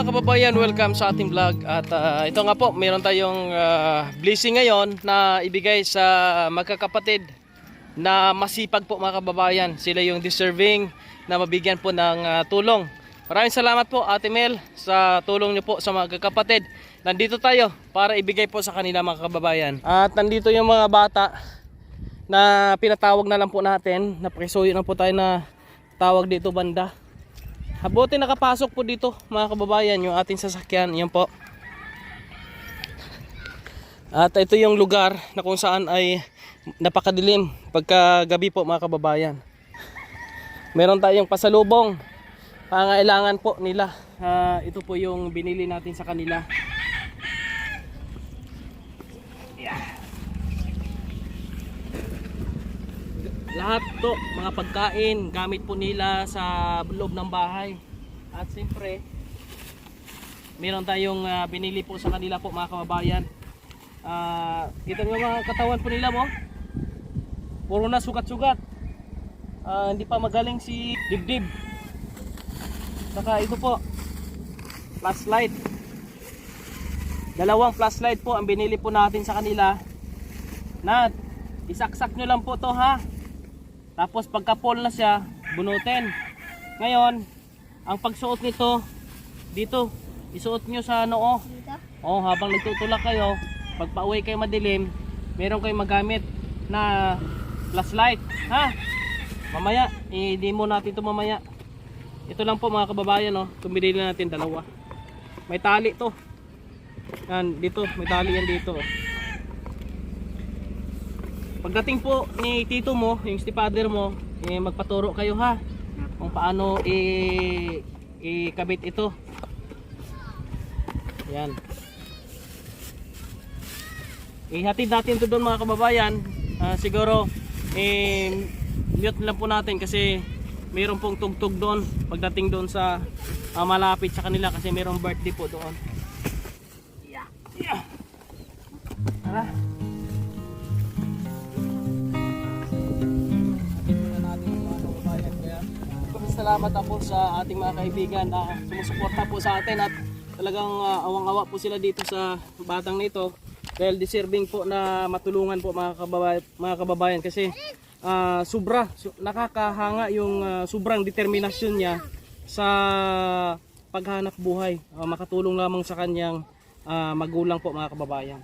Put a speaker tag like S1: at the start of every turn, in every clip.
S1: mga kababayan, welcome sa ating vlog. At ito nga po, meron tayong blessing ngayon na ibigay sa magkakapatid na masipag po mga kababayan. Sila yung deserving na mabigyan po ng tulong. Maraming salamat po Ate Mel sa tulong niyo po sa mga kakapatid. Nandito tayo para ibigay po sa kanila mga kababayan. At nandito yung mga bata na pinatawag na lang po natin. Napakisuyo na po tayo na tawag dito banda. Habuti nakapasok po dito mga kababayan yung ating sasakyan. Yan po. At ito yung lugar na kung saan ay napakadilim pagkagabi po mga kababayan. Meron tayong pasalubong. Pangailangan po nila. Ito po yung binili natin sa kanila. Lahat to mga pagkain gamit po nila sa loob ng bahay. At siyempre meron tayong binili po sa kanila po mga kababayan. Ito yung mga katawan po nila mo. Puro na sugat-sugat. Hindi pa magaling si dibdib. Saka ito po flashlight. Dalawang flashlight po ang binili po natin sa kanila. Na isaksak nyo lang po to ha. Tapos pagka full na siya, bunutin. Ngayon, ang pagsuot nito, dito, isuot nyo sa noo. Oh, habang nagtutulak kayo, pag pauwi kayo madilim, meron kayong magamit na flashlight. Ha? Mamaya, i-demo natin ito mamaya. Ito lang po mga kababayan, no? Tumili natin dalawa. May tali to. Yan, dito, may tali yan dito. Pagdating po ni tito mo, yung stepfather mo, magpaturo kayo ha kung paano ikabit ito. Yan. Ihatid natin ito doon mga kababayan. Siguro mute lang po natin kasi mayroon pong tugtog doon pagdating doon sa malapit sa kanila kasi mayroong birthday po doon. Yeah. Tara. Salamat po sa ating mga kaibigan na sumusuporta po sa atin at talagang awang-awa po sila dito sa batang nito dahil deserving po na matulungan po mga kababayan kasi nakakahanga yung sobrang determinasyon niya sa paghanap buhay, makatulong lamang sa kanyang magulang po mga kababayan.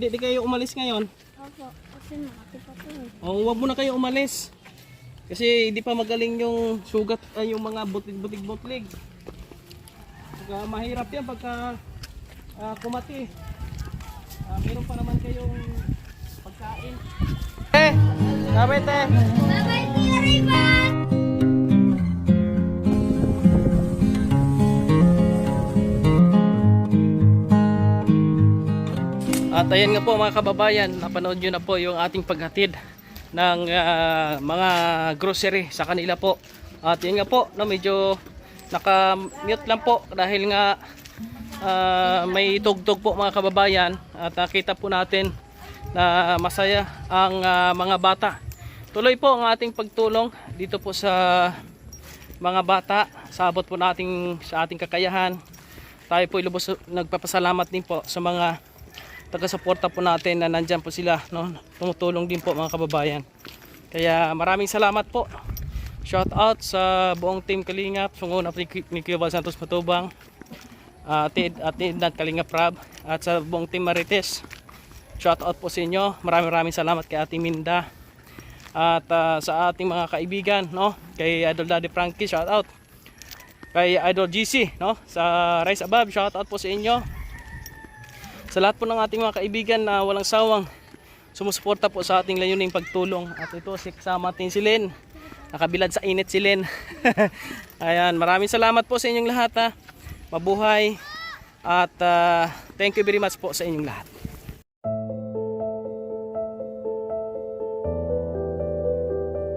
S1: Hindi kayo umalis ngayon?
S2: Opo, kasi makati pa po eh.
S1: Oh, huwag mo na kayo umalis. Kasi hindi pa magaling yung sugat ay yung mga butig-butig-butlig. Mahirap yan pagka kumati. Meron pa naman kayong pagkain. Sabay te.
S2: Bye-bye, Tia Raymond!
S1: At ayan nga po mga kababayan, napanood nyo na po yung ating paghatid ng mga grocery sa kanila po. At yun nga po, no, medyo naka-mute lang po dahil nga may tugtog po mga kababayan. At nakita po natin na masaya ang mga bata. Tuloy po ang ating pagtulong dito po sa mga bata. Sabot po natin sa ating kakayahan. Tayo po ilubos nagpapasalamat din po sa mga taga-suporta po natin na nandyan po sila, no? Tumutulong din po mga kababayan. Kaya maraming salamat po. Shout out sa buong team Kalingap, sunguna ni Kuya Val Santos Matubang, Atid at Kalingap Rab, at sa buong team Marites. Shout out po sa inyo. Maraming salamat kay Ate Minda at sa ating mga kaibigan, no? Kay Idol Daddy Frankie, shout out. Kay Idol GC, no? Sa Rise Above, shout out po sa inyo. Sa lahat po ng ating mga kaibigan na walang sawang sumusuporta po sa ating layuning pagtulong. At ito si kasama natin si Len. Nakabilad sa init si Len. Ayan, maraming salamat po sa inyong lahat ha. Mabuhay at thank you very much po sa inyong lahat.